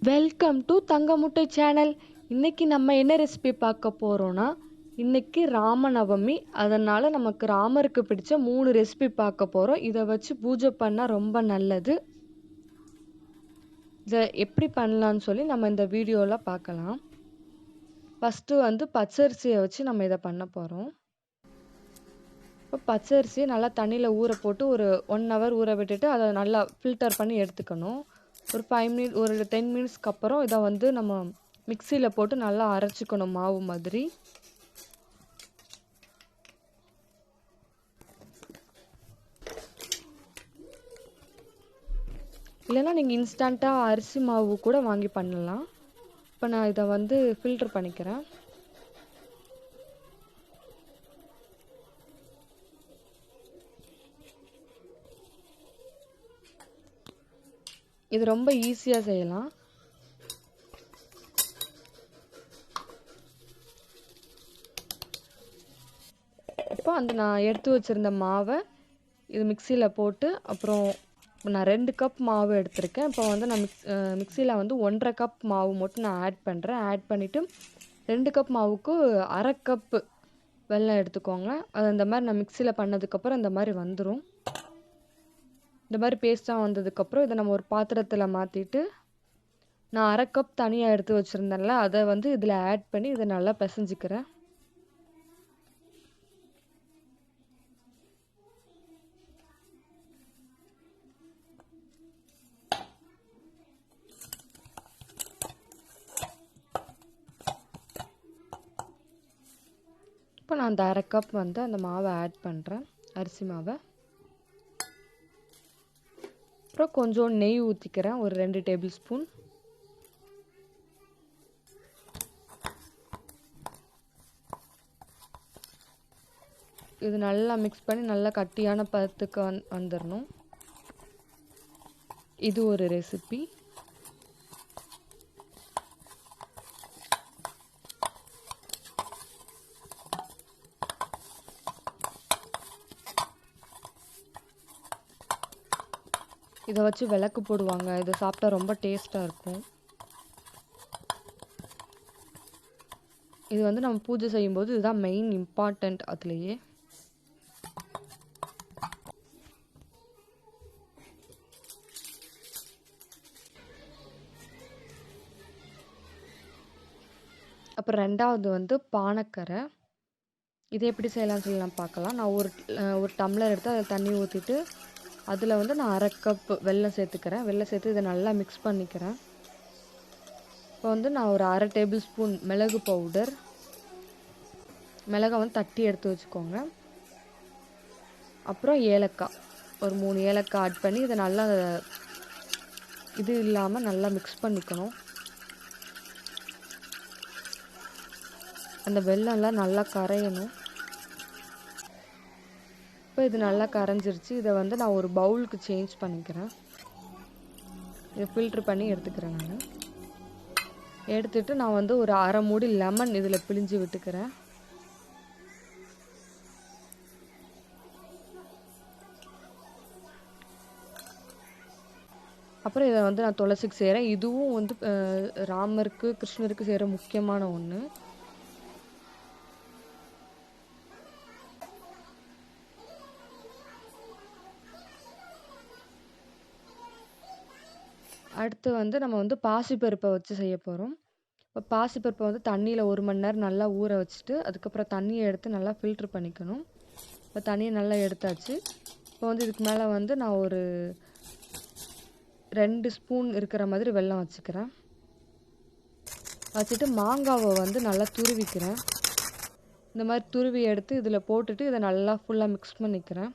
Welcome to தங்கமுட்டை channel. இன்னைக்கு நம்ம என்ன ரெசிபி பார்க்க போகிறோன்னா, இன்னைக்கு ராம நவமி. அதனால் நமக்கு ராமருக்கு பிடிச்ச 3 ரெசிபி பார்க்க போகிறோம். இதை வச்சு பூஜை பண்ணால் ரொம்ப நல்லது. இதை எப்படி பண்ணலான்னு சொல்லி நம்ம இந்த வீடியோவில் பார்க்கலாம். ஃபஸ்ட்டு பச்சரிசியை வச்சு நம்ம இதை பண்ண போகிறோம். இப்போ பச்சரிசியை நல்லா தண்ணியில் ஊற போட்டு ஒரு 1 hour ஊற விட்டுட்டு அதை நல்லா ஃபில்டர் பண்ணி எடுத்துக்கணும். ஒரு 5 minutes ஒரு 10 minutesக்கு அப்புறம் இதை நம்ம மிக்சியில் போட்டு நல்லா அரைச்சிக்கணும் மாவு மாதிரி. இல்லைன்னா நீங்கள் இன்ஸ்டண்ட்டாக அரிசி மாவு கூட வாங்கி பண்ணலாம். இப்போ நான் இதை ஃபில்டர் பண்ணிக்கிறேன். இது ரொம்ப ஈஸியாக செய்யலாம். இப்போ நான் எடுத்து வச்சுருந்த மாவை இது மிக்சியில் போட்டு, அப்புறம் நான் 2 கப் மாவு எடுத்திருக்கேன். இப்போ நான் மிக்சியில் 1.5 கப் மாவு மட்டும் நான் ஆட் பண்ணுறேன். ஆட் பண்ணிவிட்டு 2 கப் மாவுக்கு 1/2 கப்பு வெல்லம் எடுத்துக்கோங்க. அது இந்த மாதிரி நான் மிக்சியில் பண்ணதுக்கப்புறம் இந்த மாதிரி வந்துடும். இந்த மாதிரி பேஸ்ட்டாக வந்ததுக்கப்புறம் இதை நம்ம ஒரு பாத்திரத்தில் மாற்றிட்டு, நான் 1/2 கப் தனியாக எடுத்து வச்சுருந்தேன்ல, அதை இதில் ஆட் பண்ணி இதை நல்லா பிசைஞ்சிக்கிறேன். இப்போ நான் அந்த 1/2 கப் அந்த மாவை ஆட் பண்ணுறேன், அரிசி மாவை. அப்புறம் கொஞ்சம் நெய் ஊற்றிக்கிறேன், ஒரு 2 டேபிள் ஸ்பூன். இது நல்லா மிக்ஸ் பண்ணி நல்லா கட்டியான பதத்துக்கு வந்துடணும். இது ஒரு ரெசிபி. இதை வச்சு விளக்கு போடுவாங்க. இதை சாப்பிட்டா ரொம்ப டேஸ்ட்டாக இருக்கும். இது நம்ம பூஜை செய்யும்போது இதுதான் மெயின் இம்பார்ட்டண்ட். அதுலேயே அப்புறம் 2வது பானக்கரை. இதை எப்படி செய்யலாம்னு சொல்லி நான் பார்க்கலாம். நான் ஒரு டம்ளர் எடுத்து அதில் தண்ணி ஊற்றிட்டு அதில் நான் 1/2 கப் வெல்லம் சேர்த்துக்கிறேன். வெல்லம் சேர்த்து இதை நல்லா மிக்ஸ் பண்ணிக்கிறேன். இப்போ நான் ஒரு 1/2 டேபிள் ஸ்பூன் மிளகு பவுடர், மிளகாய் தட்டி எடுத்து வச்சுக்கோங்க. அப்புறம் ஏலக்காய், ஒரு 3 ஏலக்காய் ஆட் பண்ணி இதை நல்லா இது இல்லாமல் நல்லா மிக்ஸ் பண்ணிக்கணும். அந்த வெல்லம்லாம் நல்லா கரையணும். இப்போ இது நல்லா கரைஞ்சிருச்சு. இதை நான் ஒரு பவுலுக்கு சேஞ்ச் பண்ணிக்கிறேன். இதை ஃபில்ட்ரு பண்ணி எடுத்துக்கிறேன். நான் எடுத்துட்டு நான் ஒரு 1/2 மூடி லெமன் இதில் பிழிஞ்சு விட்டுக்கிறேன். அப்புறம் இதை நான் துளசிக்கு செய்கிறேன். இதுவும் ராமருக்கு கிருஷ்ணருக்கு செய்கிற முக்கியமான ஒன்று. அடுத்து நம்ம பாசிப்பருப்பை வச்சு செய்ய போகிறோம். இப்போ பாசிப்பருப்பை தண்ணியில் 1 மணி நேரம் நல்லா ஊற வச்சுட்டு, அதுக்கப்புறம் தண்ணியை எடுத்து நல்லா ஃபில்ட்ரு பண்ணிக்கணும். இப்போ தண்ணியை நல்லா எடுத்தாச்சு. இப்போ இதுக்கு மேலே நான் ஒரு 2 ஸ்பூன் இருக்கிற மாதிரி வெல்லம் வச்சுக்கிறேன். வச்சுட்டு மாங்காவை நல்லா துருவிக்கிறேன். இந்த மாதிரி துருவி எடுத்து இதில் போட்டுட்டு இதை நல்லா ஃபுல்லாக மிக்ஸ் பண்ணிக்கிறேன்.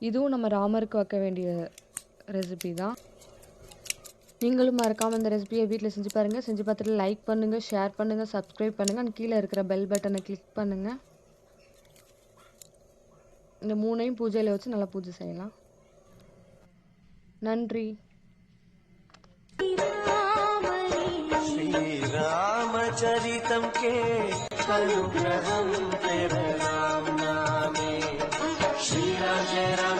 இதுவும் நம்ம ராமருக்கு வைக்க வேண்டிய ரெசிபி தான். நீங்களும் மறக்காமல் இந்த ரெசிபியை வீட்டில் செஞ்சு பாருங்கள். செஞ்சு பார்த்துட்டு லைக் பண்ணுங்கள், ஷேர் பண்ணுங்கள், சப்ஸ்கிரைப் பண்ணுங்கள். அண்ட் கீழே இருக்கிற பெல் பட்டனை கிளிக் பண்ணுங்கள். இந்த 3ஐயும் பூஜையில் வச்சு நல்லா பூஜை செய்யலாம். நன்றி. श्रीरामचरितं के अनुग्रहं तेरे नाम नामे श्री राम जय राम।